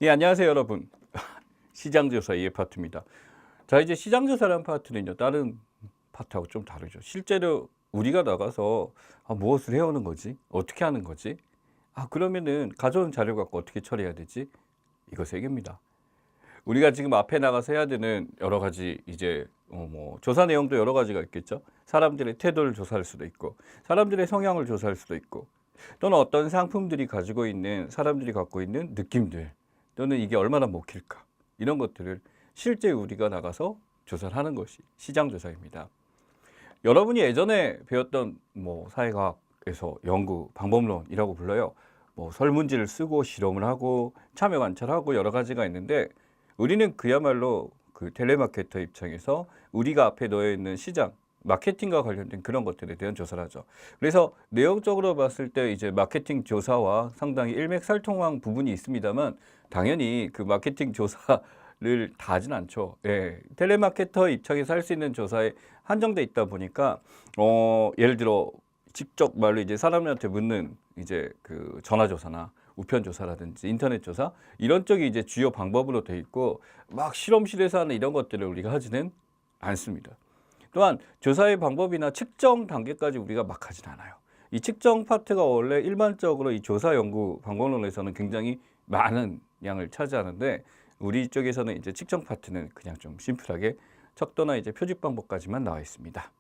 예, 안녕하세요, 여러분. 시장조사 이해 파트입니다. 자, 이제 시장조사라는 파트는요, 다른 파트하고 좀 다르죠. 실제로 우리가 나가서 무엇을 해오는 거지? 어떻게 하는 거지? 그러면은 가져온 자료 갖고 어떻게 처리해야 되지? 이거 세 개입니다. 우리가 지금 앞에 나가서 해야 되는 여러 가지 이제 조사 내용도 여러 가지가 있겠죠. 사람들의 태도를 조사할 수도 있고, 사람들의 성향을 조사할 수도 있고, 또는 어떤 상품들이 가지고 있는 사람들이 갖고 있는 느낌들, 또는 이게 얼마나 먹힐까, 이런 것들을 실제 우리가 나가서 조사를 하는 것이 시장조사입니다. 여러분이 예전에 배웠던 사회과학에서 연구 방법론이라고 불러요. 설문지를 쓰고 실험을 하고 참여 관찰하고 여러 가지가 있는데, 우리는 그야말로 그 텔레마케터 입장에서 우리가 앞에 놓여 있는 시장, 마케팅과 관련된 그런 것들에 대한 조사를 하죠. 그래서 내용적으로 봤을 때 이제 마케팅 조사와 상당히 일맥살통한 부분이 있습니다만, 당연히 그 마케팅 조사를 다 하진 않죠. 예, 텔레마케터 입장에서 할 수 있는 조사에 한정돼 있다 보니까 예를 들어 직접 말로 이제 사람들한테 묻는 이제 그 전화 조사나 우편 조사라든지 인터넷 조사, 이런 쪽이 이제 주요 방법으로 돼 있고, 막 실험실에서 하는 이런 것들을 우리가 하지는 않습니다. 또한 조사의 방법이나 측정 단계까지 우리가 막 하진 않아요. 이 측정 파트가 원래 일반적으로 이 조사 연구 방법론에서는 굉장히 많은 양을 차지하는데, 우리 쪽에서는 이제 측정 파트는 그냥 좀 심플하게 척도나 이제 표집 방법까지만 나와 있습니다.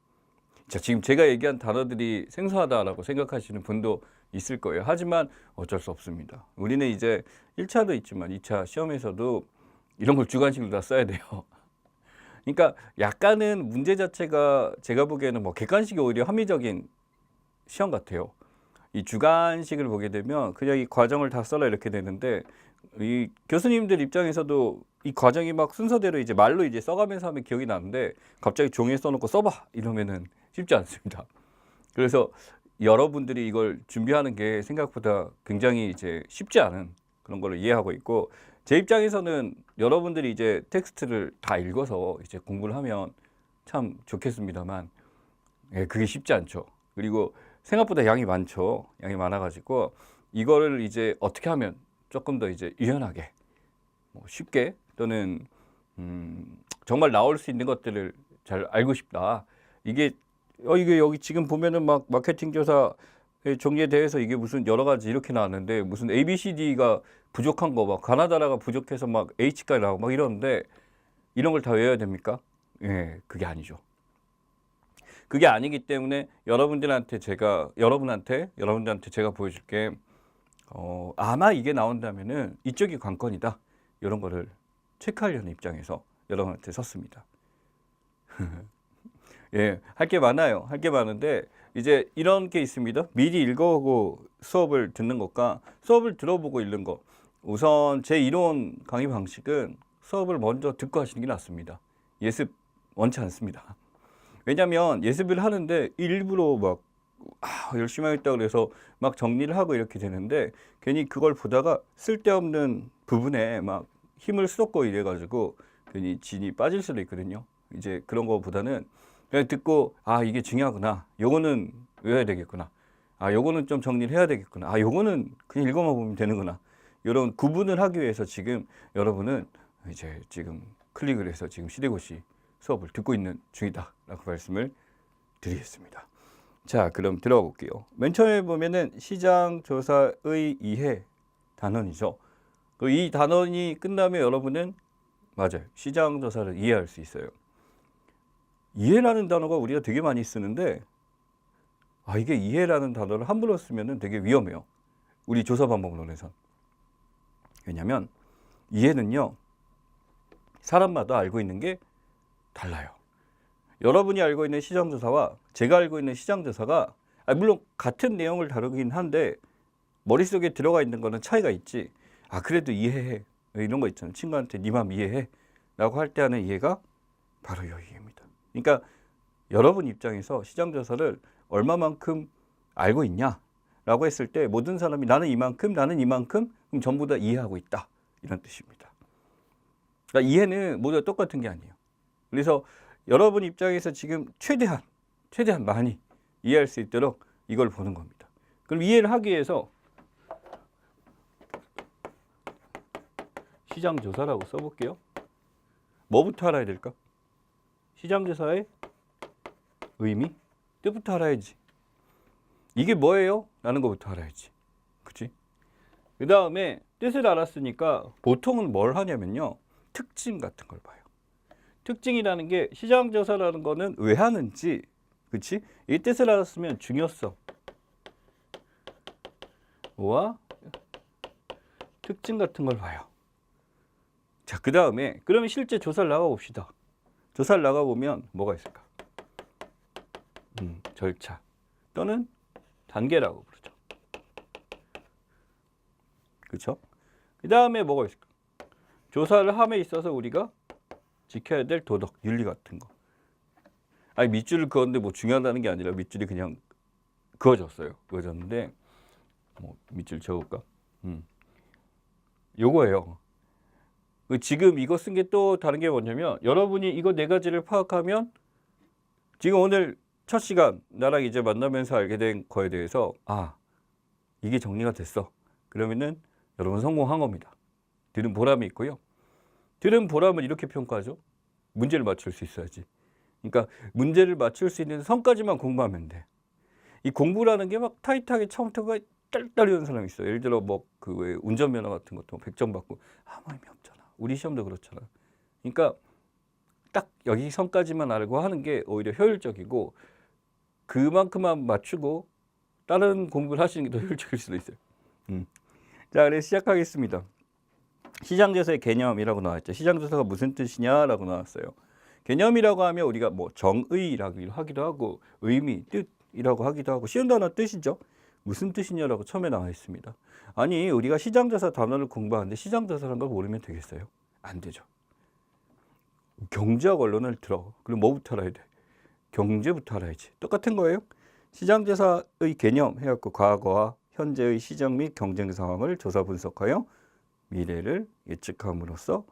자, 지금 제가 얘기한 단어들이 생소하다라고 생각하시는 분도 있을 거예요. 하지만 어쩔 수 없습니다. 우리는 이제 1차도 있지만 2차 시험에서도 이런 걸 주관식으로 다 써야 돼요. 그러니까 약간은 문제 자체가 제가 보기에는 객관식이 오히려 합리적인 시험 같아요. 이 주관식을 보게 되면 그냥 이 과정을 다 써라 이렇게 되는데, 이 교수님들 입장에서도 이 과정이 막 순서대로 이제 말로 이제 써가면서 하면 기억이 나는데, 갑자기 종이에 써놓고 써봐 이러면은 쉽지 않습니다. 그래서 여러분들이 이걸 준비하는 게 생각보다 굉장히 이제 쉽지 않은 그런 걸 이해하고 있고, 제 입장에서는 여러분들이 이제 텍스트를 다 읽어서 이제 공부를 하면 참 좋겠습니다만, 예, 그게 쉽지 않죠. 그리고 생각보다 양이 많죠. 양이 많아가지고 이거를 이제 어떻게 하면 조금 더 이제 유연하게, 쉽게, 또는 정말 나올 수 있는 것들을 잘 알고 싶다. 이게 여기 지금 보면은 막 마케팅 조사의 종류에 대해서 이게 무슨 여러 가지 이렇게 나왔는데, 무슨 ABCD가 부족한 거, 막 가나다라가 부족해서 막 H까지 나오고 막 이러는데, 이런 걸 다 외워야 됩니까? 예, 그게 아니죠. 그게 아니기 때문에 여러분들한테 제가 보여줄게. 아마 이게 나온다면은 이쪽이 관건이다, 이런 거를 체크하려는 입장에서 여러분한테 썼습니다. 예, 할 게 많아요. 할 게 많은데 이제 이런 게 있습니다. 미리 읽어보고 수업을 듣는 것과 수업을 들어보고 읽는 것. 우선 제 이론 강의 방식은 수업을 먼저 듣고 하시는 게 낫습니다. 예습 원치 않습니다. 왜냐하면 예습을 하는데 일부러 막 열심히 하겠다 그래서 막 정리를 하고 이렇게 되는데, 괜히 그걸 보다가 쓸데없는 부분에 막 힘을 쏟고 이래가지고 괜히 진이 빠질 수도 있거든요. 이제 그런 거보다는 그냥 듣고, 이게 중요하구나, 요거는 외워야 되겠구나, 요거는 좀 정리를 해야 되겠구나, 요거는 그냥 읽어만 보면 되는구나, 이런 구분을 하기 위해서 지금 여러분은 이제 지금 클릭을 해서 지금 시대고시 수업을 듣고 있는 중이다라고 말씀을 드리겠습니다. 자, 그럼 들어가 볼게요. 맨 처음에 보면은 시장조사의 이해 단원이죠. 이 단원이 끝나면 여러분은 맞아요, 시장조사를 이해할 수 있어요. 이해라는 단어가 우리가 되게 많이 쓰는데, 이게 이해라는 단어를 함부로 쓰면 되게 위험해요, 우리 조사 방법론에선. 왜냐하면 이해는요, 사람마다 알고 있는 게 달라요. 여러분이 알고 있는 시장조사와 제가 알고 있는 시장조사가 물론 같은 내용을 다루긴 한데 머릿속에 들어가 있는 거는 차이가 있지. 그래도 이해해, 이런 거 있잖아요. 친구한테 네 맘 이해해 라고 할 때 하는 이해가 바로 이 이해입니다. 그러니까 여러분 입장에서 시장조사를 얼마만큼 알고 있냐 라고 했을 때, 모든 사람이 나는 이만큼 그럼 전부 다 이해하고 있다, 이런 뜻입니다. 그러니까 이해는 모두 똑같은 게 아니에요. 그래서 여러분 입장에서 지금 최대한 많이 이해할 수 있도록 이걸 보는 겁니다. 그럼 이해를 하기 위해서 시장조사라고 써볼게요. 뭐부터 알아야 될까? 시장조사의 의미, 뜻부터 알아야지. 이게 뭐예요? 라는 것부터 알아야지. 그치? 그 다음에 뜻을 알았으니까 보통은 뭘 하냐면요. 특징 같은 걸 봐요. 특징이라는 게 시장조사라는 거는 왜 하는지, 그치? 이 뜻을 알았으면 중요성 와 특징 같은 걸 봐요. 자, 그 다음에 그러면 실제 조사를 나가봅시다. 조사를 나가보면 뭐가 있을까? 절차 또는 단계라고 부르죠. 그렇죠? 그 다음에 뭐가 있을까? 조사를 함에 있어서 우리가 지켜야 될 도덕, 윤리 같은 거. 아니 밑줄을 그었는데 뭐 중요하다는 게 아니라 밑줄이 그냥 그어졌어요. 그어졌는데 뭐 밑줄 적을까? 요거예요. 지금 이거 쓴 게 또 다른 게 뭐냐면 여러분이 이거 네 가지를 파악하면 지금 오늘 첫 시간 나랑 이제 만나면서 알게 된 거에 대해서 아 이게 정리가 됐어. 그러면은 여러분 성공한 겁니다. 들은 보람이 있고요. 들은 보람은 이렇게 평가하죠. 문제를 맞출 수 있어야지. 그러니까 문제를 맞출 수 있는 선까지만 공부하면 돼. 이 공부라는 게 막 타이트하게 처음부터 딸딸이는 사람이 있어요. 예를 들어 뭐 그 왜 운전면허 같은 것도 100점 받고 아무 의미 없잖아. 우리 시험도 그렇잖아. 그러니까 딱 여기 선까지만 알고 하는 게 오히려 효율적이고 그만큼만 맞추고 다른 공부를 하시는 게 더 효율적일 수도 있어요. 자, 그래서 시작하겠습니다. 시장조사의 개념이라고 나왔죠. 시장조사가 무슨 뜻이냐라고 나왔어요. 개념이라고 하면 우리가 뭐 정의라고 하기도 하고 의미, 뜻이라고 하기도 하고 쉬운 단어 뜻이죠. 무슨 뜻이냐라고 처음에 나와 있습니다. 아니 우리가 시장조사 단어를 공부하는데 시장조사라는 걸 모르면 되겠어요? 안 되죠. 경제학 언론을 들어. 그럼 뭐부터 알아야 돼? 경제부터 알아야지. 똑같은 거예요. 시장조사의 개념 해갖고 과거와 현재의 시장 및 경쟁 상황을 조사 분석하여 미래를 예측함으로써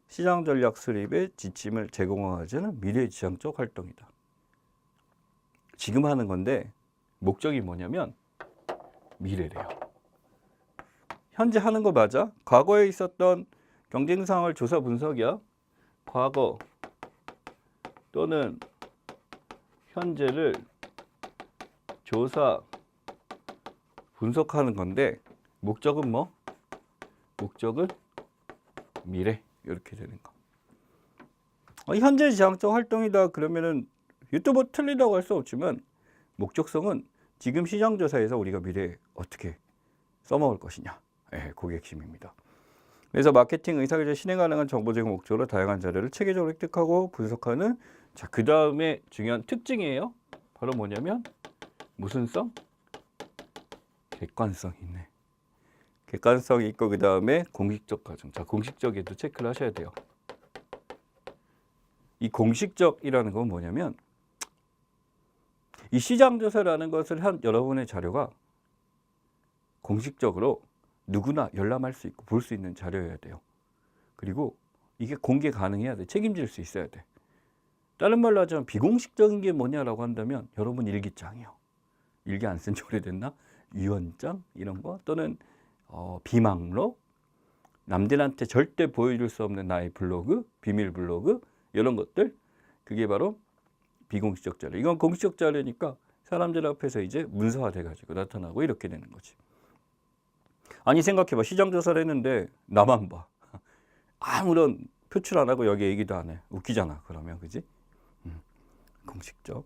시장 전략 수립의 지침을 제공하자는 미래지향적 활동이다. 지금 하는 건데 목적이 뭐냐면 미래래요. 현재 하는 거 맞아? 과거에 있었던 경쟁 상황을 조사 분석이야. 과거 또는 현재를 조사 분석하는 건데 목적은 뭐? 목적은 미래 이렇게 되는 거. 현재 지향적 활동이다 그러면은 이것도 뭐 틀리다고 할 수 없지만 목적성은 지금 시장조사에서 우리가 미래에 어떻게 써먹을 것이냐. 그게 핵심입니다. 그래서 마케팅 의사결정 실행 가능한 정보 제공 목적으로 다양한 자료를 체계적으로 획득하고 분석하는 자, 그 다음에 중요한 특징이에요. 바로 뭐냐면 무슨 성? 객관성이 있네. 객관성이 있고 그 다음에 공식적 과정. 자, 공식적에도 체크를 하셔야 돼요. 이 공식적이라는 건 뭐냐면 이 시장조사라는 것을 한 여러분의 자료가 공식적으로 누구나 열람할 수 있고 볼 수 있는 자료여야 돼요. 그리고 이게 공개 가능해야 돼. 책임질 수 있어야 돼. 다른 말로 하자면 비공식적인 게 뭐냐라고 한다면 여러분 일기장이요. 일기 안 쓴 지 오래됐나? 유언장 이런 거 또는 비망록 남들한테 절대 보여줄 수 없는 나의 블로그, 비밀 블로그 이런 것들 그게 바로 비공식적 자료. 이건 공식적 자료니까 사람들 앞에서 이제 문서화돼 가지고 나타나고 이렇게 되는 거지. 아니 생각해봐. 시장조사를 했는데 나만 봐. 아무런 표출 안 하고 여기 얘기도 안 해. 웃기잖아. 그러면 그지? 공식적.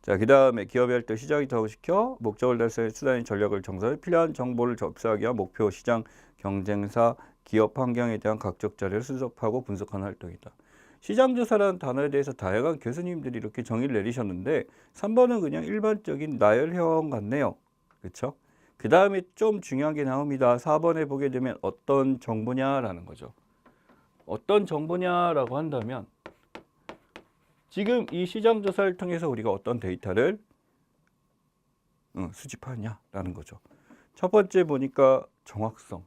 자, 그 다음에 기업의 활동 시장이 더시켜 목적을 달성해 수단인 전략을 정사해 필요한 정보를 접수하기 위한 목표 시장 경쟁사 기업 환경에 대한 각적 자료를 수집하고 분석하는 활동이다. 시장조사라는 단어에 대해서 다양한 교수님들이 이렇게 정의를 내리셨는데 3번은 그냥 일반적인 나열형 같네요. 그렇죠? 그 다음에 좀 중요한 게 나옵니다. 4번에 보게 되면 어떤 정보냐라는 거죠. 어떤 정보냐라고 한다면 지금 이 시장조사를 통해서 우리가 어떤 데이터를 수집하냐라는 거죠. 첫 번째 보니까 정확성.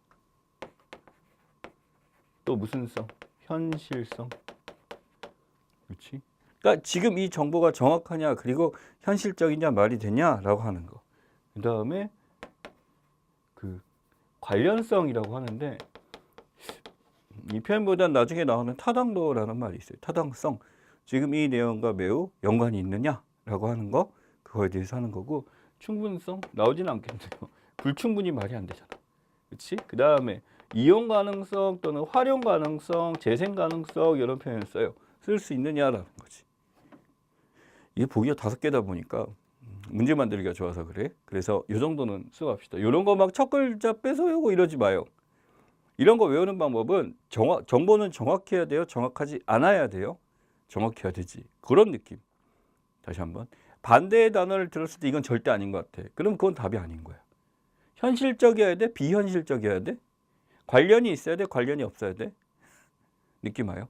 또 무슨 성? 현실성. 그렇지? 그러니까 지금 이 정보가 정확하냐 그리고 현실적이냐 말이 되냐라고 하는 거. 그 다음에 그 관련성이라고 하는데 이 표현보다 나중에 나오는 타당도라는 말이 있어요. 타당성. 지금 이 내용과 매우 연관이 있느냐라고 하는 거, 그거에 대해서 하는 거고, 충분성 나오지는 않겠네요. 불충분히 말이 안 되잖아. 그렇지? 그 다음에 이용 가능성 또는 활용 가능성, 재생 가능성 이런 표현을 써요. 쓸 수 있느냐라는 거지. 이게 보기가 5개다 보니까 문제 만들기가 좋아서 그래. 그래서 이 정도는 수업합시다. 이런 거 막 첫 글자 뺏어 외우고 이러지 마요. 이런 거 외우는 방법은 정보는 정확해야 돼요? 정확하지 않아야 돼요? 정확해야 되지. 그런 느낌. 다시 한번. 반대의 단어를 들었을 때 이건 절대 아닌 것 같아. 그럼 그건 답이 아닌 거야. 현실적이어야 돼? 비현실적이어야 돼? 관련이 있어야 돼? 관련이 없어야 돼? 느낌 와요?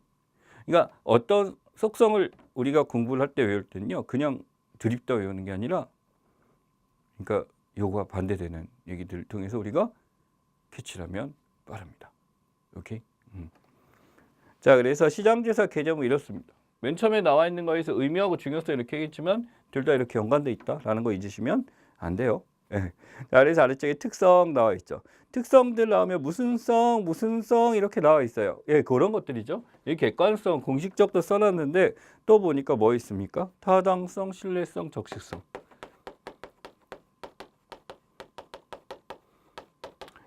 그러니까 어떤 속성을 우리가 공부를 할 때 외울 때는요, 그냥 드립다 외우는 게 아니라, 그러니까 요거와 반대되는 얘기들을 통해서 우리가 캐치를 하면 빠릅니다. 오케이? 자, 그래서 시장조사 개념은 이렇습니다. 맨 처음에 나와 있는 거에서 의미하고 중요성 이렇게 하겠지만 둘 다 이렇게 연관돼 있다라는 거 잊으시면 안 돼요. 예. 자, 그래서 아래쪽에 특성 나와 있죠. 특성들 나오면 무슨 성 이렇게 나와 있어요. 예, 그런 것들이죠. 이 객관성, 공식적도 써놨는데 또 보니까 뭐 있습니까? 타당성, 신뢰성, 적시성.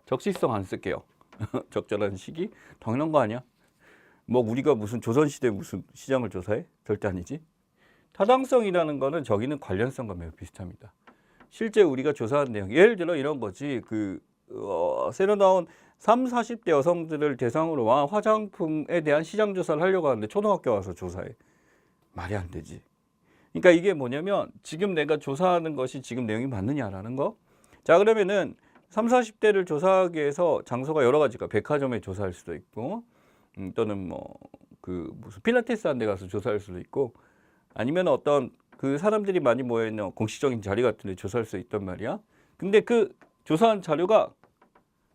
적시성 안 쓸게요. 적절한 시기? 당연한 거 아니야? 뭐 우리가 무슨 조선시대 무슨 시장을 조사해? 절대 아니지. 타당성이라는 거는 저기는 관련성과 매우 비슷합니다. 실제 우리가 조사한 내용, 예를 들어 이런 거지. 새로 나온 30, 40대 여성들을 대상으로 한 화장품에 대한 시장 조사를 하려고 하는데 초등학교 와서 조사해. 말이 안 되지. 그러니까 이게 뭐냐면 지금 내가 조사하는 것이 지금 내용이 맞느냐라는 거. 자, 그러면은 30, 40대를 조사하기 위해서 장소가 여러 가지가 백화점에 조사할 수도 있고, 또는 무슨 필라테스 한 데 가서 조사할 수도 있고, 아니면 어떤 그 사람들이 많이 모여있는 공식적인 자리 같은 데 조사할 수 있단 말이야. 근데 그 조사한 자료가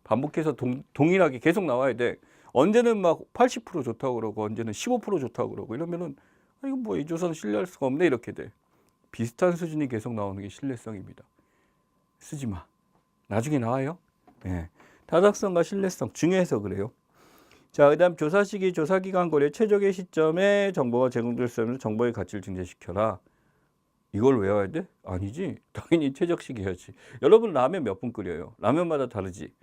반복해서 동일하게 계속 나와야 돼. 언제는 막 80% 좋다고 그러고 언제는 15% 좋다고 그러고 이러면은 이거 뭐 이 조사는 신뢰할 수가 없네 이렇게 돼. 비슷한 수준이 계속 나오는 게 신뢰성입니다. 쓰지 마. 나중에 나와요. 네. 타당성과 신뢰성 중요해서 그래요. 자, 그 다음 조사 시기, 조사 기간 고려 최적의 시점에 정보가 제공될 수 있는 정보의 가치를 증대시켜라. 이걸 외워야 돼? 아니지. 당연히 최적 시기여야지. 여러분 라면 몇 분 끓여요? 라면마다 다르지.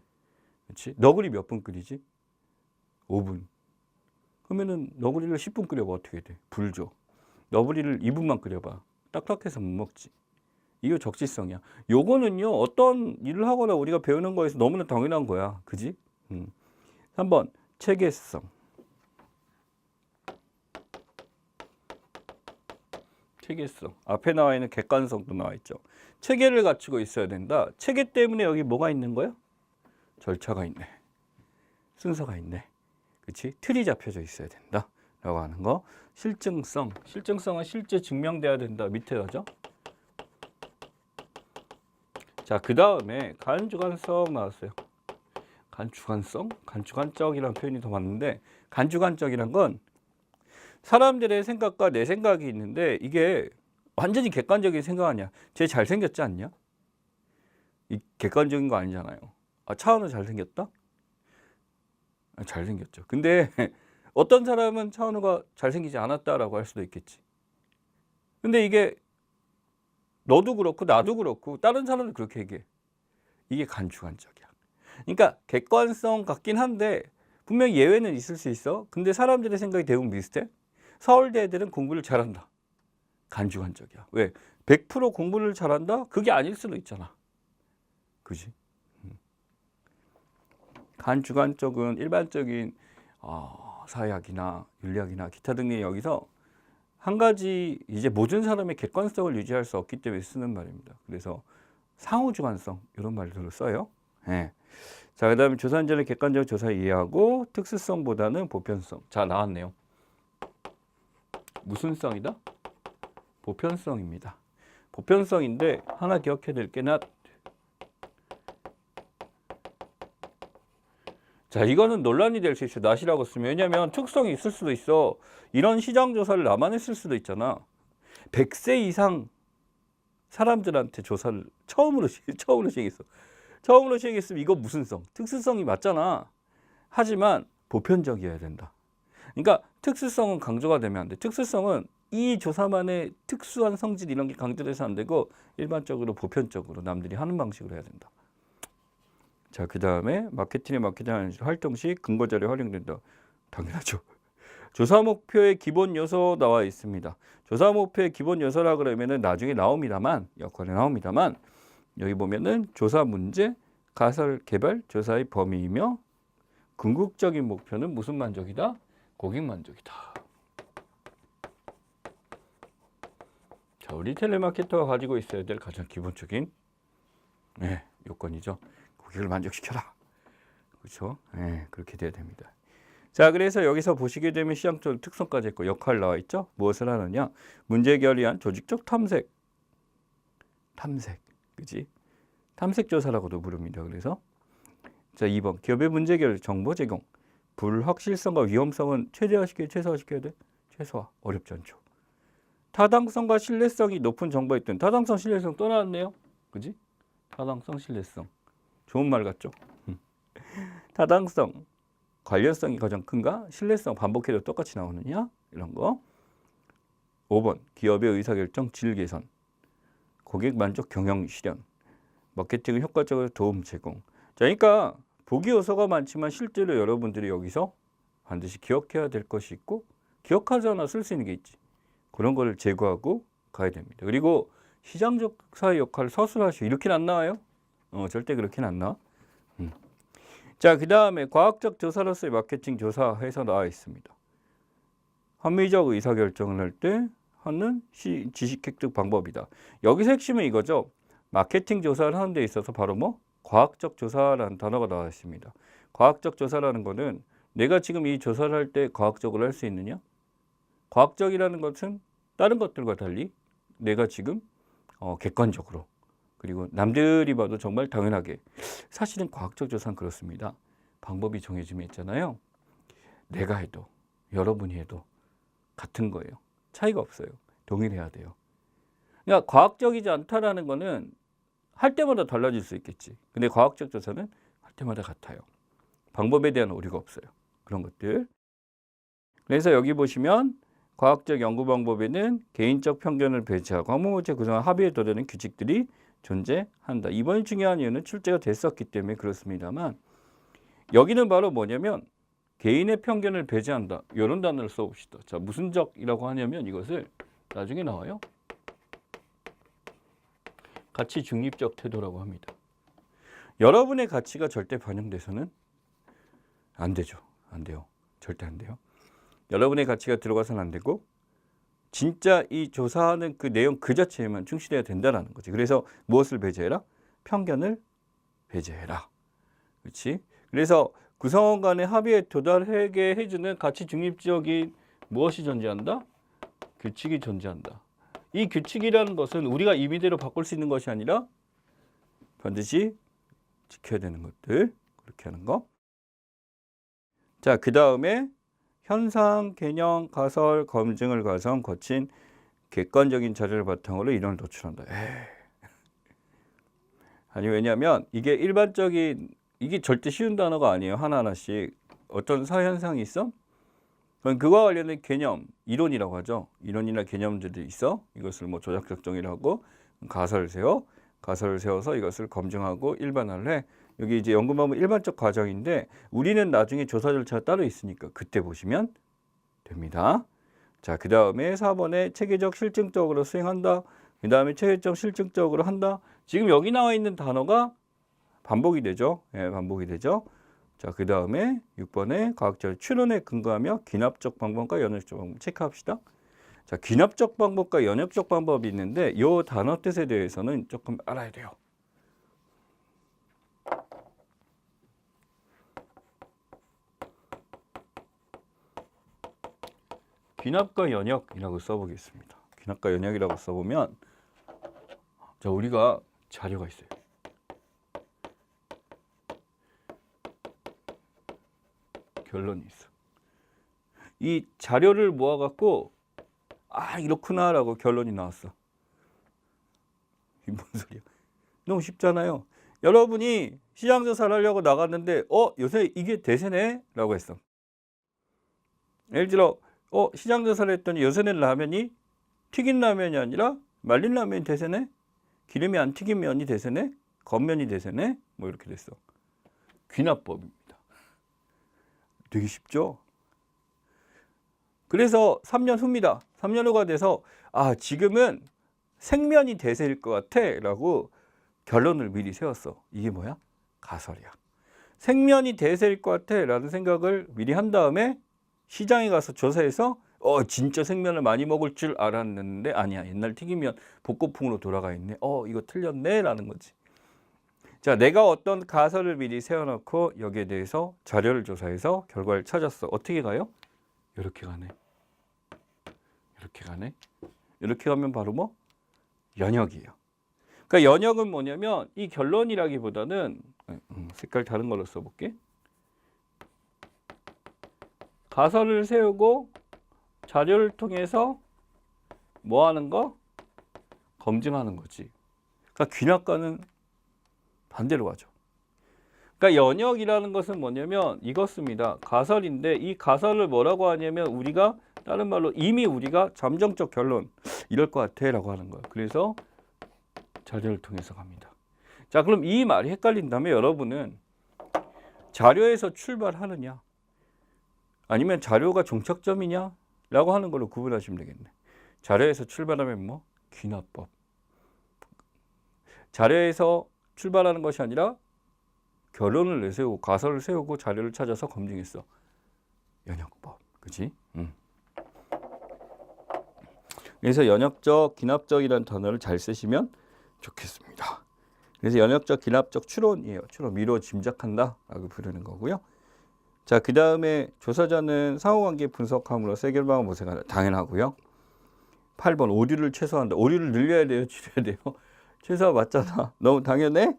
그렇지? 너구리 몇 분 끓이지? 5분. 그러면은 너구리를 10분 끓여봐 어떻게 돼? 불죠. 너구리를 2분만 끓여봐. 딱딱해서 못 먹지. 이거 적시성이야. 요거는요 어떤 일을 하거나 우리가 배우는 거에서 너무나 당연한 거야. 그지? 3번 체계성. 체계성. 앞에 나와 있는 객관성도 나와 있죠. 체계를 갖추고 있어야 된다. 체계 때문에 여기 뭐가 있는 거야? 절차가 있네. 순서가 있네. 그렇지? 틀이 잡혀져 있어야 된다. 라고 하는 거. 실증성. 실증성은 실제 증명돼야 된다. 밑에 하죠. 자, 그 다음에 간주관성 나왔어요. 간주관성? 간주관적이라는 표현이 더 맞는데 간주관적이란 건 사람들의 생각과 내 생각이 있는데 이게 완전히 객관적인 생각 아니야. 쟤 잘생겼지 않냐? 이 객관적인 거 아니잖아요. 아, 차은우 잘생겼다? 아, 잘생겼죠. 근데 어떤 사람은 차은우가 잘생기지 않았다라고 할 수도 있겠지. 근데 이게 너도 그렇고 나도 그렇고 다른 사람도 그렇게 얘기해. 이게 간주관적이야. 그러니까 객관성 같긴 한데 분명히 예외는 있을 수 있어. 근데 사람들의 생각이 대부분 비슷해. 서울대 애들은 공부를 잘한다. 간주관적이야. 왜? 100% 공부를 잘한다? 그게 아닐 수도 있잖아. 그지? 간주관적은 일반적인 사회학이나 윤리학이나 기타 등의 여기서 한 가지 이제 모든 사람의 객관성을 유지할 수 없기 때문에 쓰는 말입니다. 그래서 상호주관성 이런 말들을 써요. 네. 자, 그 다음에 조사 현장의 객관적 조사 이해하고 특수성보다는 보편성. 자, 나왔네요. 무슨 성이다? 보편성입니다. 보편성인데 하나 기억해야 될 게 자, 이거는 논란이 될 수 있어요. 낫이라고 쓰면. 왜냐하면 특성이 있을 수도 있어. 이런 시장 조사를 나만 했을 수도 있잖아. 100세 이상 사람들한테 조사를 처음으로 시행했어. 처음으로 시행했으면 이거 무슨 성? 특수성이 맞잖아. 하지만 보편적이어야 된다. 그러니까 특수성은 강조가 되면 안 돼. 특수성은 이 조사만의 특수한 성질 이런 게 강조돼서 안 되고 일반적으로 보편적으로 남들이 하는 방식으로 해야 된다. 자, 그 다음에 마케팅하는 활동 시 근거자료 활용된다. 당연하죠. 조사 목표의 기본 요소 나와 있습니다. 조사 목표의 기본 요소라 그러면은 나중에 나옵니다만, 여건에 나옵니다만, 여기 보면은 조사 문제, 가설 개발, 조사의 범위이며 궁극적인 목표는 무슨 만족이다? 고객 만족이다. 자, 우리 텔레마케터가 가지고 있어야 될 가장 기본적인 요건이죠. 고객을 만족시켜라. 그렇죠? 그렇게 돼야 됩니다. 자, 그래서 여기서 보시게 되면 시장적 특성까지 있고 역할 나와 있죠. 무엇을 하느냐? 문제 해결을 위한 조직적 탐색, 그지? 탐색 조사라고도 부릅니다. 그래서 자, 2번 기업의 문제 해결 정보 제공, 불확실성과 위험성은 최대화시켜야 최소화시켜야 돼. 최소화 어렵지 않죠. 타당성과 신뢰성이 높은 정보가 있든 타당성, 신뢰성 또 나왔네요. 그지? 타당성, 신뢰성 좋은 말 같죠? 타당성 관련성이 가장 큰가? 신뢰성 반복해도 똑같이 나오느냐? 이런 거. 5번 기업의 의사결정 질 개선, 고객 만족 경영 실현, 마케팅을 효과적으로 도움 제공. 자, 그러니까 보기 요소가 많지만 실제로 여러분들이 여기서 반드시 기억해야 될 것이 있고 기억하지 않아 쓸 수 있는 게 있지. 그런 걸 제거하고 가야 됩니다. 그리고 시장조사의 역할을 서술하시오. 이렇게는 안 나와요. 절대 그렇게는 안 나와. 자, 그 다음에 과학적 조사로서의 마케팅 조사에서 나와 있습니다. 합리적 의사결정을 할 때 하는 지식 획득 방법이다. 여기서 핵심은 이거죠. 마케팅 조사를 하는 데 있어서 바로 과학적 조사라는 단어가 나와 있습니다. 과학적 조사라는 거는 내가 지금 이 조사를 할 때 과학적으로 할 수 있느냐? 과학적이라는 것은 다른 것들과 달리 내가 지금 객관적으로 그리고 남들이 봐도 정말 당연하게 사실은 과학적 조사는 그렇습니다. 방법이 정해지면 있잖아요. 내가 해도 여러분이 해도 같은 거예요. 차이가 없어요. 동일해야 돼요. 그러니까 과학적이지 않다라는 거는 할 때마다 달라질 수 있겠지. 근데 과학적 조사는 할 때마다 같아요. 방법에 대한 오류가 없어요. 그런 것들. 그래서 여기 보시면 과학적 연구 방법에는 개인적 편견을 배제하고 항목물체 구성한 합의에 도달하는 규칙들이 존재한다. 이번이 중요한 이유는 출제가 됐었기 때문에 그렇습니다만 여기는 바로 뭐냐면 개인의 편견을 배제한다. 이런 단어를 써봅시다. 자, 무슨 적이라고 하냐면 이것을 나중에 나와요. 가치 중립적 태도라고 합니다. 여러분의 가치가 절대 반영돼서는 안 되죠. 안 돼요. 절대 안 돼요. 여러분의 가치가 들어가서는 안 되고 진짜 이 조사하는 그 내용 그 자체에만 충실해야 된다는 거지. 그래서 무엇을 배제해라? 편견을 배제해라. 그렇지? 그래서 구성원 간의 합의에 도달하게 해주는 가치 중립적인 무엇이 존재한다? 규칙이 존재한다. 이 규칙이라는 것은 우리가 임의대로 바꿀 수 있는 것이 아니라 반드시 지켜야 되는 것들. 그렇게 하는 거. 자, 그 다음에 현상, 개념, 가설, 검증을 거친 객관적인 자료를 바탕으로 이론을 도출한다. 아니, 왜냐하면 이게 일반적인 이게 절대 쉬운 단어가 아니에요. 하나하나씩. 어떤 사회현상이 있어? 그럼 그와 관련된 개념, 이론이라고 하죠. 이론이나 개념들이 있어. 이것을 조작적 정의라고 가설을 세워서 이것을 검증하고 일반화를 해. 여기 이제 연구 방법 일반적 과정인데 우리는 나중에 조사 절차가 따로 있으니까 그때 보시면 됩니다. 자, 그 다음에 4번에 체계적 실증적으로 수행한다. 그 다음에 체계적 실증적으로 한다. 지금 여기 나와 있는 단어가 반복이 되죠. 반복이 되죠. 자, 그 다음에 6번에 과학적 추론에 근거하며 기납적 방법과 연역적 방법 체크합시다. 자, 기납적 방법과 연역적 방법이 있는데 이 단어 뜻에 대해서는 조금 알아야 돼요. 기납과 연역이라고 써보겠습니다. 기납과 연역이라고 써보면 자, 우리가 자료가 있어요. 결론이 있어. 이 자료를 모아갖고 이렇구나라고 결론이 나왔어. 이게 뭔 소리야? 너무 쉽잖아요. 여러분이 시장조사를 하려고 나갔는데 요새 이게 대세네? 라고 했어. 예를 들어 시장 조사를 했더니 요새는 라면이 튀긴 라면이 아니라 말린 라면이 대세네. 기름이 안 튀긴 면이 대세네. 겉면이 대세네. 뭐 이렇게 됐어. 귀납법입니다. 되게 쉽죠? 그래서 3년 후입니다. 3년 후가 돼서 지금은 생면이 대세일 것 같아 라고 결론을 미리 세웠어. 이게 뭐야? 가설이야. 생면이 대세일 것 같아 라는 생각을 미리 한 다음에 시장에 가서 조사해서 진짜 생면을 많이 먹을 줄 알았는데 아니야. 옛날 튀기면 복고풍으로 돌아가 있네. 이거 틀렸네 라는 거지. 자, 내가 어떤 가설을 미리 세워놓고 여기에 대해서 자료를 조사해서 결과를 찾았어. 어떻게 가요? 이렇게 가네. 이렇게 가네. 이렇게 가면 바로 뭐? 연역이에요. 그러니까 연역은 뭐냐면 이 결론이라기보다는 색깔 다른 걸로 써볼게. 가설을 세우고 자료를 통해서 뭐 하는 거? 검증하는 거지. 그러니까 귀납과는 반대로 가죠. 그러니까 연역이라는 것은 뭐냐면 이것입니다. 가설인데 이 가설을 뭐라고 하냐면 우리가 다른 말로 이미 우리가 잠정적 결론 이럴 것 같아 라고 하는 거예요. 그래서 자료를 통해서 갑니다. 자, 그럼 이 말이 헷갈린다면 여러분은 자료에서 출발하느냐 아니면 자료가 종착점이냐 라고 하는 걸로 구분하시면 되겠네. 자료에서 출발하면 뭐? 귀납법. 자료에서 출발하는 것이 아니라 결론을 내세우고 가설을 세우고 자료를 찾아서 검증했어. 연역법. 그치? 그래서 연역적, 기납적이라는 단어를 잘 쓰시면 좋겠습니다. 그래서 연역적, 기납적 추론이에요. 추론, 미뤄 짐작한다 라고 부르는 거고요. 자, 그 다음에 조사자는 상호관계 분석함으로 해결방안 모색한다. 당연하고요. 8번 오류를 최소화한다. 오류를 늘려야 돼요? 줄여야 돼요? 최소화 맞잖아. 너무 당연해?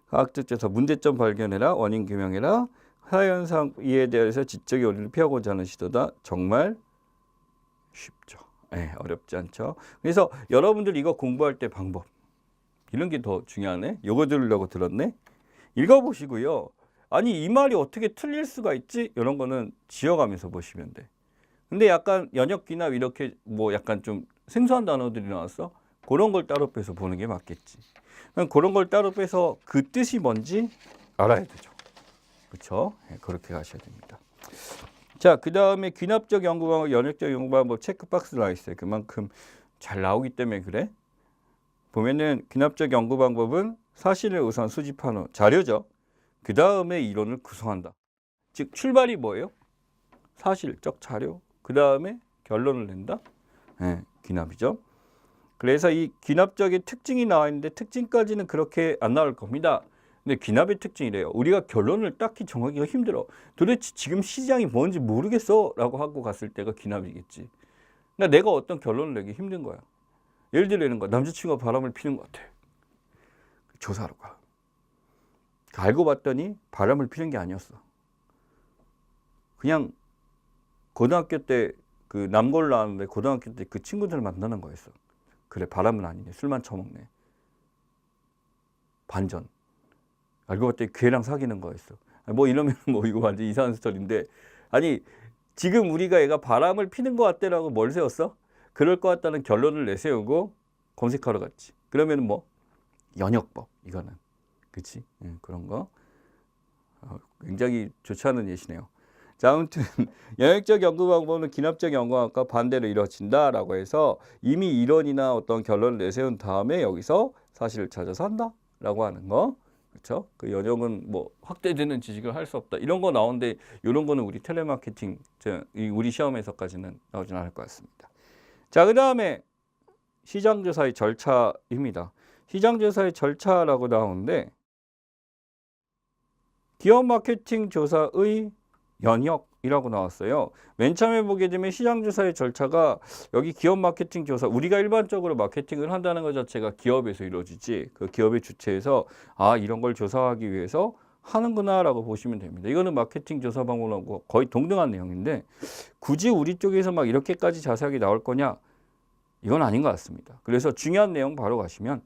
과학적 조사, 문제점 발견해라. 원인 규명해라. 사현상 이에 대해서 지적의 오류를 피하고자 하는 시도다. 정말 쉽죠. 어렵지 않죠. 그래서 여러분들 이거 공부할 때 방법 이런 게 더 중요하네. 요거 들으려고 들었네. 읽어보시고요. 아니 이 말이 어떻게 틀릴 수가 있지? 이런 거는 지어가면서 보시면 돼. 근데 약간 연역기나 이렇게 뭐 약간 좀 생소한 단어들이 나왔어. 그런 걸 따로 빼서 보는 게 맞겠지. 그런 걸 따로 빼서 그 뜻이 뭔지 알아야 되죠. 그렇죠? 그렇게 가셔야 됩니다. 자, 그 다음에 귀납적 연구 방법, 연역적 연구 방법 체크박스가 나와 있어요. 그만큼 잘 나오기 때문에 그래. 보면은 귀납적 연구 방법은 사실을 우선 수집한 후 자료죠. 그 다음에 이론을 구성한다. 즉 출발이 뭐예요? 사실적 자료. 그 다음에 결론을 낸다. 귀납이죠. 그래서 이 귀납적인 특징이 나와 있는데 특징까지는 그렇게 안 나올 겁니다. 근데 귀납의 특징이래요. 우리가 결론을 딱히 정하기가 힘들어. 도대체 지금 시장이 뭔지 모르겠어 라고 하고 갔을 때가 귀납이겠지. 그러니까 내가 어떤 결론을 내기 힘든 거야. 예를 들어 이런 거. 남자친구가 바람을 피는 것 같아. 조사하러 가. 알고 봤더니 바람을 피는 게 아니었어. 그냥 고등학교 때 그 남고를 나왔는데 고등학교 때 그 친구들을 만나는 거였어. 그래 바람은 아니네. 술만 처먹네. 반전. 알고 봤더니 걔랑 사귀는 거였어. 뭐 이러면 뭐 이거 완전 이상한 스토리인데 아니 지금 우리가 얘가 바람을 피는 것 같다라고 뭘 세웠어? 그럴 것 같다는 결론을 내세우고 검색하러 갔지. 그러면 뭐 연역법 이거는 그치? 그런 거 굉장히 좋지 않은 예시네요. 자, 아무튼 연역적 연구 방법은 기납적 연구 방법과 반대로 이루어진다라고 해서 이미 이론이나 어떤 결론을 내세운 다음에 여기서 사실을 찾아서 한다라고 하는 거. 그렇죠? 그 연역은 뭐 확대되는 지식을 할 수 없다. 이런 거 나오는데 이런 거는 우리 텔레마케팅 우리 시험에서까지는 나오진 않을 것 같습니다. 자, 그다음에 시장조사의 절차입니다. 시장조사의 절차라고 나오는데 기업 마케팅 조사의 연역이라고 나왔어요. 맨 처음에 보게 되면 시장조사의 절차가 여기 기업 마케팅 조사, 우리가 일반적으로 마케팅을 한다는 것 자체가 기업에서 이루어지지 그 기업의 주체에서 이런 걸 조사하기 위해서 하는구나 라고 보시면 됩니다. 이거는 마케팅 조사 방법하고 거의 동등한 내용인데 굳이 우리 쪽에서 막 이렇게까지 자세하게 나올 거냐? 이건 아닌 것 같습니다. 그래서 중요한 내용 바로 가시면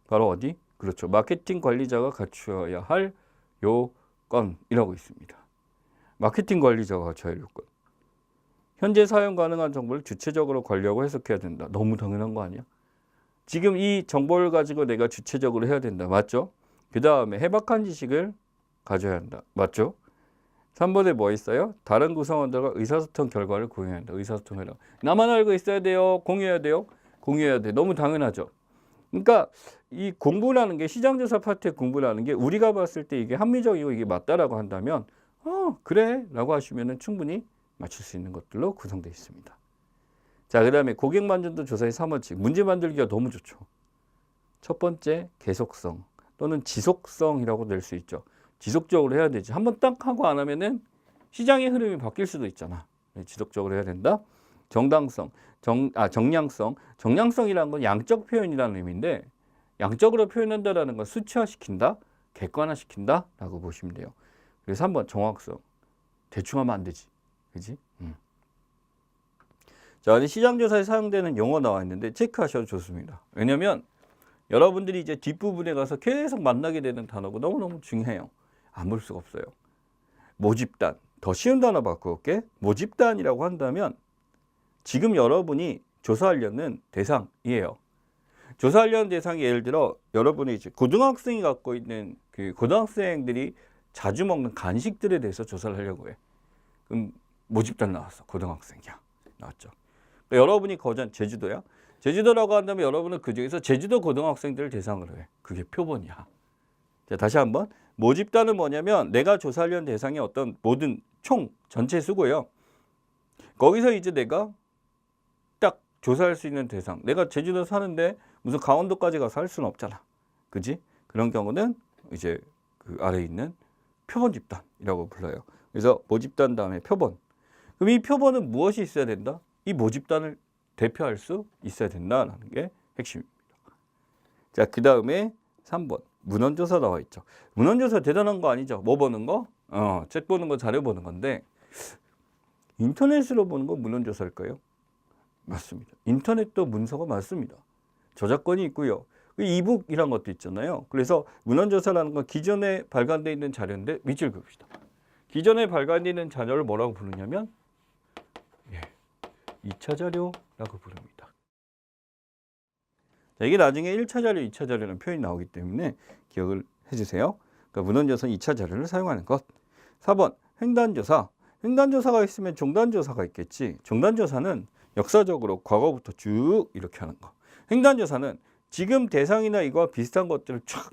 바로 어디? 그렇죠. 마케팅 관리자가 갖추어야 할 요건이라고 있습니다. 마케팅 관리자가 갖춰야 할 요건. 현재 사용 가능한 정보를 주체적으로 관리하고 해석해야 된다. 너무 당연한 거 아니야? 지금 이 정보를 가지고 내가 주체적으로 해야 된다. 맞죠? 그 다음에 해박한 지식을 가져야 한다. 맞죠? 3번에 뭐 있어요? 다른 구성원들과 의사소통 결과를 공유해야 한다. 의사소통해라. 나만 알고 있어야 돼요? 공유해야 돼요? 공유해야 돼. 너무 당연하죠. 그러니까 이 공부라는 게 시장조사 파트의 공부라는 게 우리가 봤을 때 이게 합리적이고 이게 맞다라고 한다면 그래 라고 하시면 충분히 맞출 수 있는 것들로 구성되어 있습니다. 자, 그 다음에 고객 만족도 조사의 3원칙. 문제 만들기가 너무 좋죠. 첫 번째, 계속성 또는 지속성이라고 낼 수 있죠. 지속적으로 해야 되지. 한번 딱 하고 안 하면은 시장의 흐름이 바뀔 수도 있잖아. 지속적으로 해야 된다. 정당성, 정량성. 정량성이라는 건 양적 표현이라는 의미인데 양적으로 표현한다라는 건 수치화시킨다, 객관화시킨다 라고 보시면 돼요. 그래서 3번 정확성. 대충 하면 안 되지. 그지? 자, 시장조사에 사용되는 용어 나와 있는데 체크하셔도 좋습니다. 왜냐면 여러분들이 이제 뒷부분에 가서 계속 만나게 되는 단어고 너무너무 중요해요. 안 볼 수가 없어요. 모집단. 더 쉬운 단어 바꿔볼게. 모집단이라고 한다면 지금 여러분이 조사하려는 대상이에요. 조사하려는 대상이 예를 들어 여러분이 이제 고등학생이 갖고 있는 그 고등학생들이 자주 먹는 간식들에 대해서 조사를 하려고 해. 그럼 모집단 나왔어. 고등학생이야. 나왔죠. 그러니까 여러분이 거전 제주도야. 제주도라고 한다면 여러분은 그중에서 제주도 고등학생들을 대상으로 해. 그게 표본이야. 자, 다시 한번. 모집단은 뭐냐면 내가 조사하려는 대상의 어떤 모든 전체 수고예요. 거기서 이제 내가 딱 조사할 수 있는 대상. 내가 제주도 사는데 무슨 강원도까지 가서 할 수는 없잖아. 그지? 그런 경우는 이제 그 아래에 있는 표본 집단이라고 불러요. 그래서 모집단 다음에 표본. 그럼 이 표본은 무엇이 있어야 된다? 이 모집단을 대표할 수 있어야 된다는 게 핵심입니다. 자, 그 다음에 3번. 문헌조사 나와 있죠. 문헌조사 대단한 거 아니죠? 뭐 보는 거? 책 보는 거, 자료 보는 건데 인터넷으로 보는 거 문헌조사일까요? 맞습니다. 인터넷도 문서가 맞습니다. 저작권이 있고요. 이북이란 것도 있잖아요. 그래서 문헌조사라는 건 기존에 발간되어 있는 자료인데 밑줄 그읍시다. 기존에 발간되어 있는 자료를 뭐라고 부르냐면 2차 자료라고 부릅니다. 자, 이게 나중에 1차 자료, 2차 자료라는 표현이 나오기 때문에 기억을 해주세요. 그러니까 문헌조사는 2차 자료를 사용하는 것. 4번 횡단조사. 횡단조사가 있으면 종단조사가 있겠지. 종단조사는 역사적으로 과거부터 쭉 이렇게 하는 거. 횡단조사는 지금 대상이나 이거와 비슷한 것들을 쫙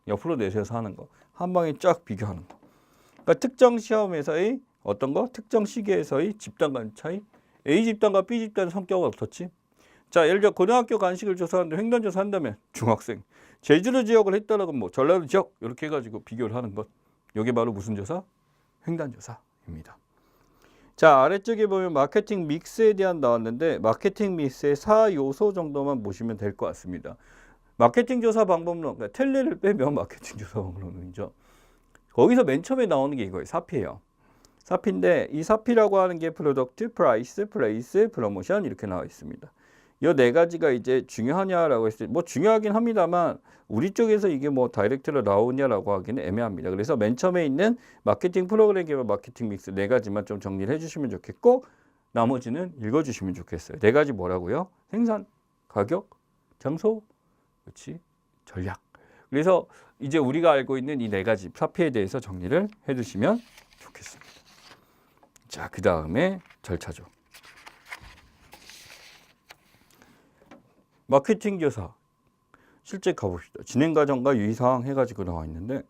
옆으로 내세워서 하는 거. 한 방에 쫙 비교하는 거. 그러니까 특정 시험에서의 어떤 거? 특정 시기에서의 집단 간 차이. A 집단과 B 집단의 성격은 어떻지? 자, 예를 들어 고등학교 간식을 조사하는데 횡단조사 한다면 중학생. 제주도 지역을 했다라고 뭐 전라도 지역 이렇게 해가지고 비교를 하는 것. 이게 바로 무슨 조사? 횡단조사입니다. 자, 아래쪽에 보면 마케팅 믹스에 대한 나왔는데 마케팅 믹스의 4요소 정도만 보시면 될 것 같습니다. 마케팅 조사 방법론, 그러니까 텔레를 빼면 마케팅 조사 방법론이죠. 거기서 맨 처음에 나오는 게 이거예요. 사피예요. 사피인데 이 사피라고 하는 게 프로덕트, 프라이스, 플레이스, 프로모션 이렇게 나와 있습니다. 이 네 가지가 이제 중요하냐라고 했을 때 뭐 중요하긴 합니다만 우리 쪽에서 이게 뭐 다이렉트로 나오냐라고 하기는 애매합니다. 그래서 맨 처음에 있는 마케팅 프로그램 개발 마케팅 믹스 네 가지만 좀 정리를 해주시면 좋겠고 나머지는 읽어주시면 좋겠어요. 네 가지 뭐라고요? 생산, 가격, 장소, 그렇지, 전략. 그래서 이제 우리가 알고 있는 이 네 가지 사피에 대해서 정리를 해두시면 좋겠습니다. 자, 그 다음에 절차죠. 마케팅 조사. 실제 가봅시다. 진행 과정과 유의사항 해가지고 나와 있는데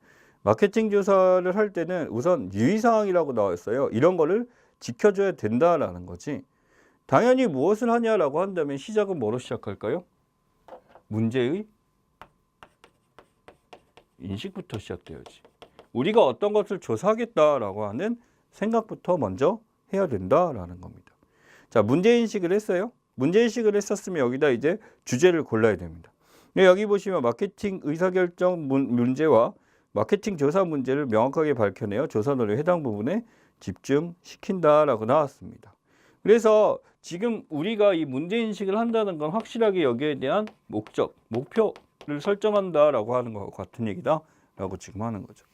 마케팅 조사를 할 때는 우선 유의사항이라고 나와 있어요. 이런 거를 지켜줘야 된다라는 거지. 당연히 무엇을 하냐라고 한다면 시작은 뭐로 시작할까요? 문제의 인식부터 시작돼야지. 우리가 어떤 것을 조사하겠다라고 하는 생각부터 먼저 해야 된다라는 겁니다. 자, 문제인식을 했어요. 문제인식을 했었으면 여기다 이제 주제를 골라야 됩니다. 여기 보시면 마케팅 의사결정 문제와 마케팅 조사 문제를 명확하게 밝혀내어 조사 노력 해당 부분에 집중시킨다라고 나왔습니다. 그래서 지금 우리가 이 문제인식을 한다는 건 확실하게 여기에 대한 목적, 목표를 설정한다라고 하는 것과 같은 얘기다라고 지금 하는 거죠.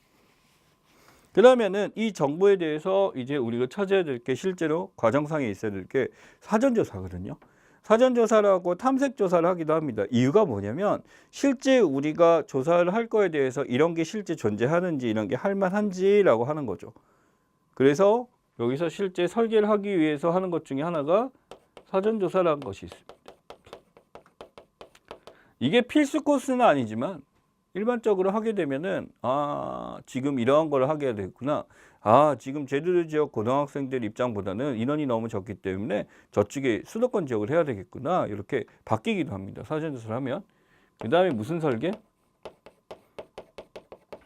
그러면은 이 정보에 대해서 이제 우리가 찾아야 될 게 실제로 과정상에 있어야 될 게 사전조사거든요. 사전조사라고 탐색조사를 하기도 합니다. 이유가 뭐냐면 실제 우리가 조사를 할 거에 대해서 이런 게 실제 존재하는지 이런 게 할 만한지라고 하는 거죠. 그래서 여기서 실제 설계를 하기 위해서 하는 것 중에 하나가 사전조사라는 것이 있습니다. 이게 필수 코스는 아니지만 일반적으로 하게 되면은 지금 이러한 걸 하게 되겠구나. 지금 제주도 지역 고등학생들 입장보다는 인원이 너무 적기 때문에 저쪽에 수도권 지역을 해야 되겠구나. 이렇게 바뀌기도 합니다. 사전조사를 하면. 그 다음에 무슨 설계?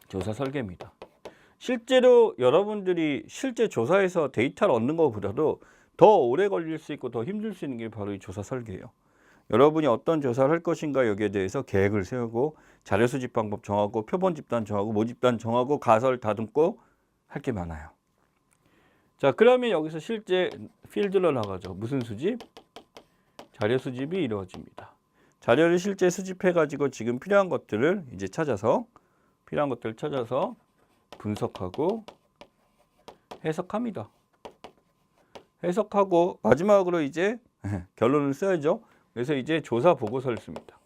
조사 설계입니다. 실제로 여러분들이 실제 조사에서 데이터를 얻는 것보다도 더 오래 걸릴 수 있고 더 힘들 수 있는 게 바로 이 조사 설계예요. 여러분이 어떤 조사를 할 것인가 여기에 대해서 계획을 세우고 자료 수집 방법 정하고 표본 집단 정하고 모집단 정하고 가설 다듬고 할 게 많아요. 자, 그러면 여기서 실제 필드로 나가죠. 무슨 수집? 자료 수집이 이루어집니다. 자료를 실제 수집해 가지고 지금 필요한 것들을 이제 찾아서 분석하고 해석합니다. 해석하고 마지막으로 이제 결론을 써야죠. 그래서 이제 조사 보고서를 씁니다.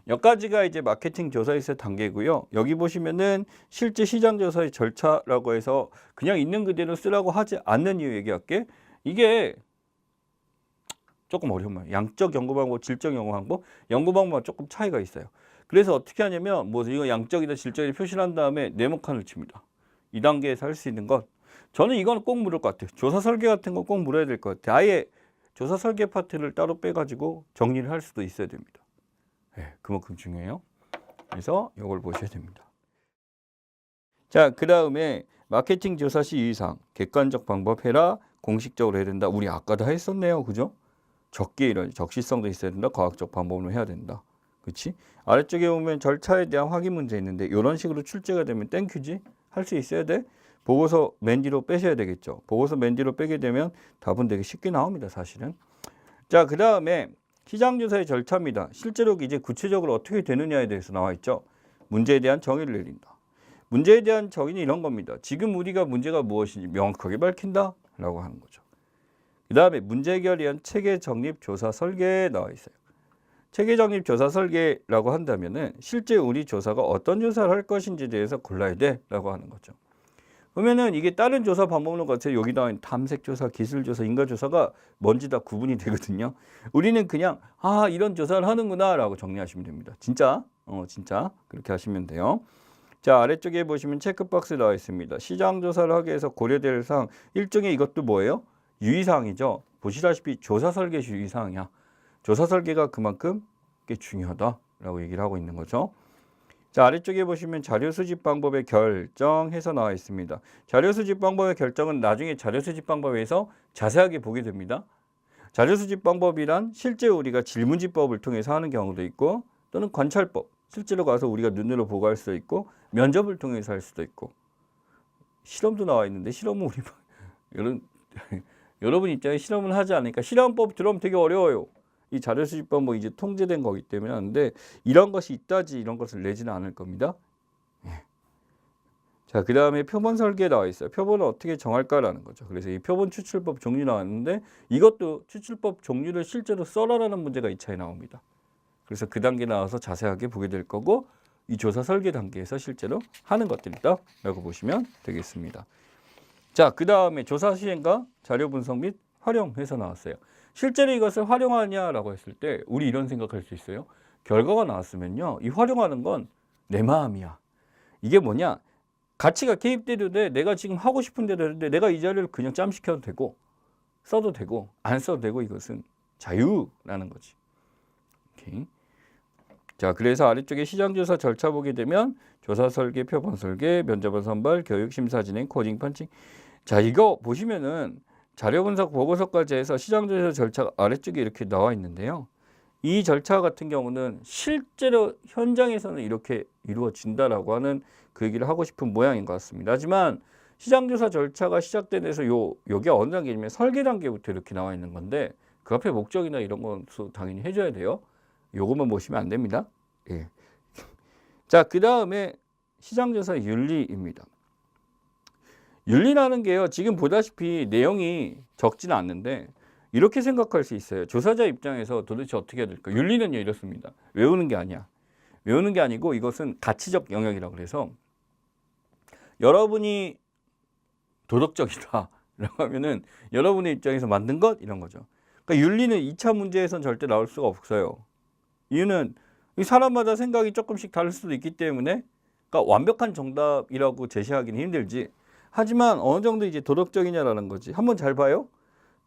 여기까지가 이제 마케팅 조사에서의 단계고요. 여기 보시면은 실제 시장 조사의 절차라고 해서 그냥 있는 그대로 쓰라고 하지 않는 이유 얘기할게. 이게 조금 어려워요. 양적 연구 방법, 질적 연구 방법, 연구 방법과 조금 차이가 있어요. 그래서 어떻게 하냐면 뭐 이거 양적이다 질적이다 표시를 한 다음에 네모칸을 칩니다. 2단계에서 할 수 있는 것. 저는 이건 꼭 물을 것 같아요. 조사 설계 같은 거 꼭 물어야 될 것 같아요. 아예 조사 설계 파트를 따로 빼가지고 정리를 할 수도 있어야 됩니다. 네, 그만큼 중요해요. 그래서 이걸 보셔야 됩니다. 자, 그 다음에 마케팅 조사 시 유의사항. 객관적 방법 해라. 공식적으로 해야 된다. 우리 아까 다 했었네요. 그죠? 적기에 이런 적시성도 있어야 된다. 과학적 방법으로 해야 된다. 그렇지? 아래쪽에 보면 절차에 대한 확인 문제 있는데 이런 식으로 출제가 되면 땡큐지? 할 수 있어야 돼? 보고서 맨 뒤로 빼셔야 되겠죠. 보고서 맨 뒤로 빼게 되면 답은 되게 쉽게 나옵니다. 사실은. 자, 그 다음에 시장조사의 절차입니다. 실제로 이제 구체적으로 어떻게 되느냐에 대해서 나와 있죠. 문제에 대한 정의를 내린다. 문제에 대한 정의는 이런 겁니다. 지금 우리가 문제가 무엇인지 명확하게 밝힌다 라고 하는 거죠. 그 다음에 문제 해결을 위한 체계 정립 조사 설계에 나와 있어요. 체계 정립 조사 설계라고 한다면은 실제 우리 조사가 어떤 조사를 할 것인지에 대해서 골라야 돼라고 하는 거죠. 그러면은 이게 다른 조사 방법론 같아요. 여기 나와 있는 탐색 조사, 기술 조사, 인가 조사가 뭔지 다 구분이 되거든요. 우리는 그냥 이런 조사를 하는구나라고 정리하시면 됩니다. 진짜 진짜 그렇게 하시면 돼요. 자, 아래쪽에 보시면 체크박스 나와 있습니다. 시장 조사를 하기 위해서 고려될 사항 일종의 이것도 뭐예요? 유의사항이죠. 보시다시피 조사 설계 유의사항이야. 조사 설계가 그만큼 중요하다라고 얘기를 하고 있는 거죠. 자, 아래쪽에 보시면 자료 수집 방법의 결정해서 나와 있습니다. 자료 수집 방법의 결정은 나중에 자료 수집 방법에서 자세하게 보게 됩니다. 자료 수집 방법이란 실제 우리가 질문지법을 통해서 하는 경우도 있고 또는 관찰법, 실제로 가서 우리가 눈으로 보고 할 수도 있고 면접을 통해서 할 수도 있고 실험도 나와 있는데 실험은 여러분 입장에 실험을 하지 않으니까 실험법 들어오면 되게 어려워요. 이 자료 수집법 뭐 이제 통제된 거기 때문에 하는데 이런 것이 있다지 이런 것을 내지는 않을 겁니다. 자, 그 다음에 표본 설계 나와 있어요. 표본을 어떻게 정할까라는 거죠. 그래서 이 표본 추출법 종류 나왔는데 이것도 추출법 종류를 실제로 써라라는 문제가 2차에 나옵니다. 그래서 그 단계 나와서 자세하게 보게 될 거고 이 조사 설계 단계에서 실제로 하는 것들이다라고 보시면 되겠습니다. 자, 그 다음에 조사 시행과 자료 분석 및 활용해서 나왔어요. 실제로 이것을 활용하냐라고 했을 때 우리 이런 생각할 수 있어요. 결과가 나왔으면요. 이 활용하는 건 내 마음이야. 이게 뭐냐? 가치가 개입돼도 돼. 내가 지금 하고 싶은 대로 하는데 내가 이 자료를 그냥 짬시켜도 되고 써도 되고 안 써도 되고 이것은 자유라는 거지. 오케이. 자, 그래서 아래쪽에 시장조사 절차 보게 되면 조사 설계, 표본 설계, 면접원 선발, 교육 심사 진행, 코딩 펀칭. 자, 이거 보시면은 자료 분석 보고서까지 해서 시장조사 절차가 아래쪽에 이렇게 나와 있는데요. 이 절차 같은 경우는 실제로 현장에서는 이렇게 이루어진다라고 하는 그 얘기를 하고 싶은 모양인 것 같습니다. 하지만 시장조사 절차가 시작된 데서 여기 어느 단계냐면 설계 단계부터 이렇게 나와 있는 건데 그 앞에 목적이나 이런 것도 당연히 해줘야 돼요. 요것만 보시면 안 됩니다. 예. 자, 그 다음에 시장조사 윤리입니다. 윤리라는 게요, 지금 보다시피 내용이 적지는 않는데 이렇게 생각할 수 있어요. 조사자 입장에서 도대체 어떻게 해야 될까? 윤리는요, 이렇습니다. 외우는 게 아니야. 외우는 게 아니고 이것은 가치적 영역이라고 해서 여러분이 도덕적이다 라고 하면은 여러분의 입장에서 만든 것 이런 거죠. 그러니까 윤리는 2차 문제에선 절대 나올 수가 없어요. 이유는 사람마다 생각이 조금씩 다를 수도 있기 때문에, 그러니까 완벽한 정답이라고 제시하기는 힘들지. 하지만 어느 정도 이제 도덕적이냐라는 거지. 한번 잘 봐요.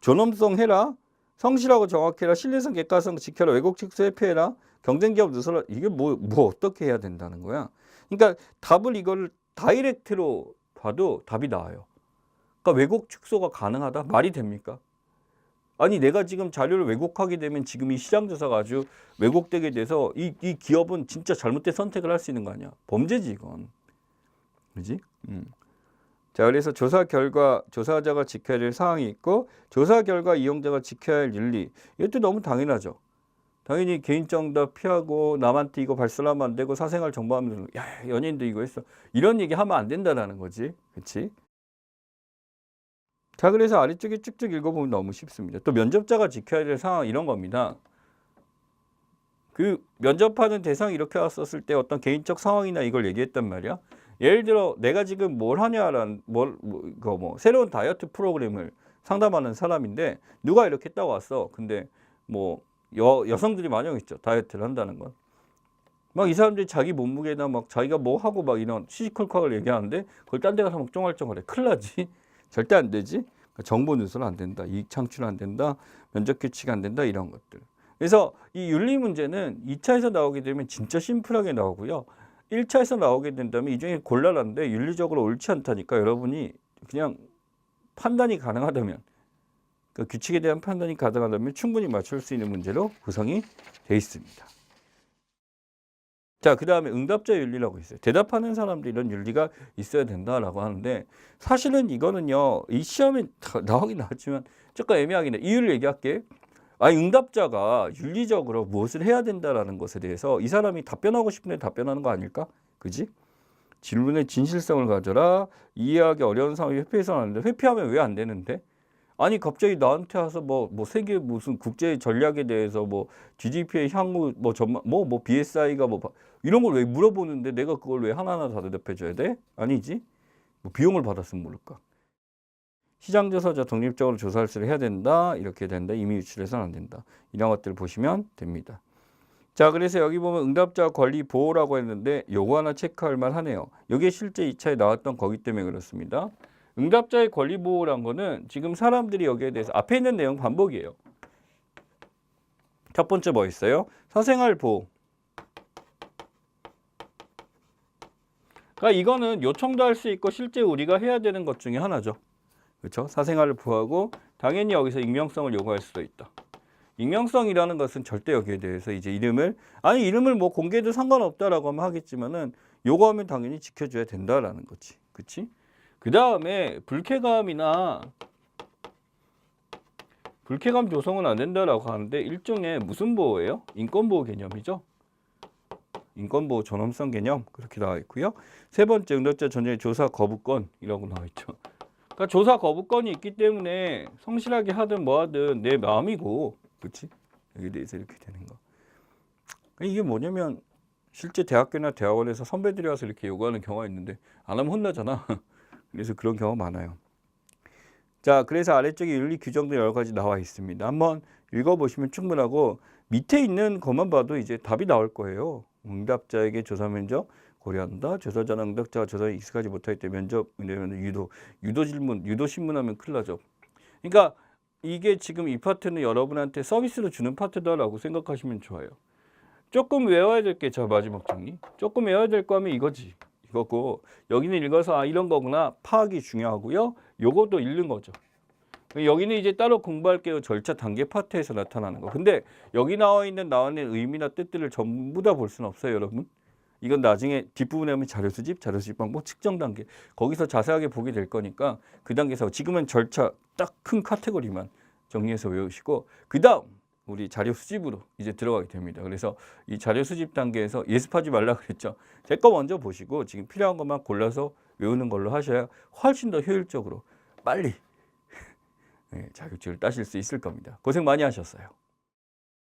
존엄성 해라, 성실하고 정확해라, 신뢰성, 객관성 지켜라, 왜곡 축소 회피해라, 경쟁기업 누설라. 이게 뭐 어떻게 해야 된다는 거야. 그러니까 답을 이걸 다이렉트로 봐도 답이 나와요. 그러니까 왜곡 축소가 가능하다? 말이 됩니까? 아니, 내가 지금 자료를 왜곡하게 되면 지금 이 시장조사가 아주 왜곡되게 돼서 이 기업은 진짜 잘못된 선택을 할 수 있는 거 아니야. 범죄지 이건. 그지? 자, 그래서 조사 결과 조사자가 지켜야 될 사항이 있고 조사 결과 이용자가 지켜야 할 윤리. 이것도 너무 당연하죠. 당연히 개인정답 피하고 남한테 이거 발설하면 안 되고 사생활 정보하면 야, 연예인도 이거 했어. 이런 얘기 하면 안 된다라는 거지. 그렇지? 자, 그래서 아래쪽에 쭉쭉 읽어보면 너무 쉽습니다. 또 면접자가 지켜야 될 상황 이런 겁니다. 그 면접하는 대상이 이렇게 왔었을 때 어떤 개인적 상황이나 이걸 얘기했단 말이야. 예를 들어 내가 지금 뭘 하냐라는 새로운 다이어트 프로그램을 상담하는 사람인데 누가 이렇게 딱 왔어. 근데 뭐 여성들이 많이 있죠. 다이어트를 한다는 건. 막 이 사람들이 자기 몸무게나 막 자기가 뭐 하고 막 이런 시시콜콜을 얘기하는데 그걸 딴 데 가서 막 쫑알쫑알해. 큰일 나지. 절대 안 되지. 그러니까 정보 누설 안 된다. 이익 창출 안 된다. 면접 규칙 안 된다. 이런 것들. 그래서 이 윤리 문제는 2차에서 나오게 되면 진짜 심플하게 나오고요. 1차에서 나오게 된다면 이 중에 곤란한데 윤리적으로 옳지 않다니까 여러분이 그냥 판단이 가능하다면, 그 규칙에 대한 판단이 가능하다면 충분히 맞출 수 있는 문제로 구성이 되어 있습니다. 자, 그 다음에 응답자 윤리라고 있어요. 대답하는 사람도 이런 윤리가 있어야 된다라고 하는데 사실은 이거는요, 이 시험에 나오긴 나왔지만 조금 애매하긴 해. 이유를 얘기할게. 응답자가 윤리적으로 무엇을 해야 된다라는 것에 대해서 이 사람이 답변하고 싶은데 답변하는 거 아닐까? 그지? 질문의 진실성을 가져라. 이해하기 어려운 상황이 회피해서는 안 되는데 회피하면 왜 안 되는데? 아니 갑자기 나한테 와서 뭐 세계 무슨 국제 전략에 대해서 뭐 GDP의 향후 뭐 전망 뭐 BSI가 뭐 이런 걸 왜 물어보는데 내가 그걸 왜 하나하나 다 대답해 줘야 돼? 아니지? 뭐 비용을 받았으면 모를까? 시장조사자 독립적으로 조사를 해야 된다. 이렇게 된다. 임의 유출해서는 안 된다. 이런 것들을 보시면 됩니다. 자, 그래서 여기 보면 응답자 권리 보호라고 했는데 요거 하나 체크할 만하네요. 이게 실제 2차에 나왔던 거기 때문에 그렇습니다. 응답자의 권리 보호란 거는 지금 사람들이 여기에 대해서 앞에 있는 내용 반복이에요. 첫 번째 뭐 있어요? 사생활 보호. 그러니까 이거는 요청도 할 수 있고 실제 우리가 해야 되는 것 중에 하나죠. 그렇죠? 사생활을 보호하고 당연히 여기서 익명성을 요구할 수도 있다. 익명성이라는 것은 절대 여기에 대해서 이제 이름을 뭐 공개해도 상관없다라고 하면 하겠지만은 요구하면 당연히 지켜줘야 된다라는 거지. 그렇지? 그 다음에 불쾌감 조성은 안 된다라고 하는데 일종의 무슨 보호예요? 인권보호 개념이죠. 인권보호 존엄성 개념 그렇게 나와 있고요. 세 번째 응답자 전형의 조사 거부권이라고 나와 있죠. 그러니까 조사 거부권이 있기 때문에 성실하게 하든 뭐 하든 내 마음이고, 그렇지? 여기에 대해서 이렇게 되는 거. 이게 뭐냐면 실제 대학교나 대학원에서 선배들이 와서 이렇게 요구하는 경우가 있는데 안 하면 혼나잖아. 그래서 그런 경우가 많아요. 자, 그래서 아래쪽에 윤리 규정도 여러 가지 나와 있습니다. 한번 읽어보시면 충분하고 밑에 있는 것만 봐도 이제 답이 나올 거예요. 응답자에게 조사 면접 고려한다. 조사자는 응답자가 조사에 익숙하지 못할 때 면접, 유도 질문, 유도 신문하면 큰일 나죠. 그러니까 이게 지금 이 파트는 여러분한테 서비스로 주는 파트다라고 생각하시면 좋아요. 조금 외워야 될 게 저 마지막 정리. 조금 외워야 될 거 하면 이거지. 이거고 여기는 읽어서 이런 거구나 파악이 중요하고요. 요것도 읽는 거죠. 여기는 이제 따로 공부할게요. 절차 단계 파트에서 나타나는 거. 근데 여기 나와 있는 의미나 뜻들을 전부 다 볼 수는 없어요, 여러분. 이건 나중에 뒷부분에 하면 자료 수집 방법, 측정 단계. 거기서 자세하게 보게 될 거니까 그 단계에서 지금은 절차 딱 큰 카테고리만 정리해서 외우시고 그다음 우리 자료 수집으로 이제 들어가게 됩니다. 그래서 이 자료 수집 단계에서 예습하지 말라 그랬죠. 제 거 먼저 보시고 지금 필요한 것만 골라서 외우는 걸로 하셔야 훨씬 더 효율적으로 빨리 자격증을 따실 수 있을 겁니다. 고생 많이 하셨어요.